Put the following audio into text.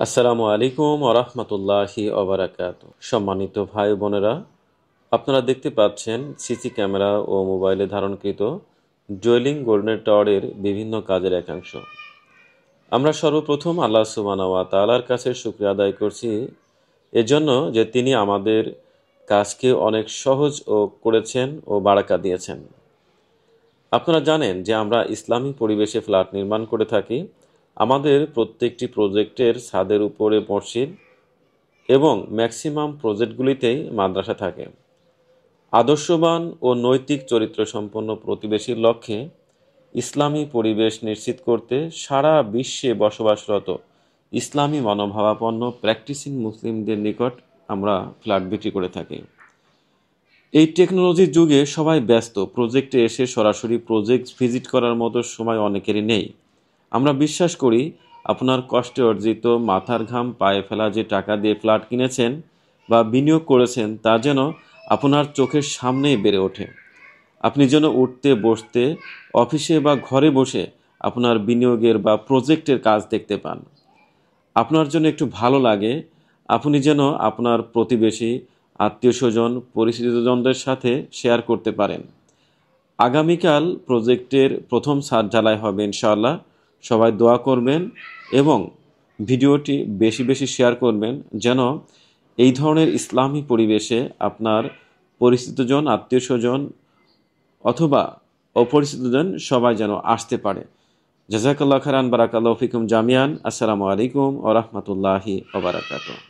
আসসালামু আলাইকুম ওরহমতুল্লাহি ওবারাকাতু। সম্মানিত ভাই বোনেরা, আপনারা দেখতে পাচ্ছেন সিসি ক্যামেরা ও মোবাইলে ধারণকৃত ডুয়েলিং গোল্ডেন টাওয়ারের বিভিন্ন কাজের একাংশ। আমরা সর্বপ্রথম আল্লাহ সুবহানাহু ওয়া তাআলার কাছে শুকরিয়া আদায় করছি এজন্য যে তিনি আমাদের কাজকে অনেক সহজ করেছেন ও বারাকা দিয়েছেন। আপনারা জানেন যে আমরা ইসলামী পরিবেশে ফ্ল্যাট নির্মাণ করে থাকি। আমাদের প্রত্যেকটি প্রজেক্টের ছাদের উপরে মসজিদ এবং ম্যাক্সিমাম প্রজেক্টগুলিতেই মাদ্রাসা থাকে। আদর্শবান ও নৈতিক চরিত্র সম্পন্ন প্রতিবেশীর লক্ষ্যে ইসলামী পরিবেশ নিশ্চিত করতে সারা বিশ্বে বসবাসরত ইসলামী মনোভাবাপন্ন প্র্যাকটিসিং মুসলিমদের নিকট আমরা ফ্ল্যাট বিক্রি করে থাকি। এই টেকনোলজির যুগে সবাই ব্যস্ত, প্রজেক্টে এসে সরাসরি প্রজেক্ট ভিজিট করার মতো সময় অনেকেরই নেই। আমরা বিশ্বাস করি আপনার কষ্টে অর্জিত মাথার ঘাম পায়ে ফেলা যে টাকা দিয়ে ফ্ল্যাট কিনেছেন বা বিনিয়োগ করেছেন তা যেন আপনার চোখের সামনেই বেড়ে ওঠে। আপনি যেন উঠতে বসতে, অফিসে বা ঘরে বসে আপনার বিনিয়োগের বা প্রজেক্টের কাজ দেখতে পান। আপনার জন্য একটু ভালো লাগে, আপনি যেন আপনার প্রতিবেশী, আত্মীয়স্বজন, পরিচিতজনদের সাথে শেয়ার করতে পারেন। আগামীকাল প্রজেক্টের প্রথম ছাদ ঢালাই হবে ইনশাআল্লাহ। সবাই দোয়া করবেন এবং ভিডিওটি বেশি বেশি শেয়ার করবেন যেন এই ধরনের ইসলামী পরিবেশে আপনার পরিচিতজন, আত্মীয়স্বজন অথবা অপরিচিতজন সবাই যেন আসতে পারে। জাযাকাল্লাহু খাইরান, বারাকাল্লাহু ফিকুম জামিয়ান। আসসালামু আলাইকুম ওয়া রাহমাতুল্লাহি ওয়া বারাকাতুহু।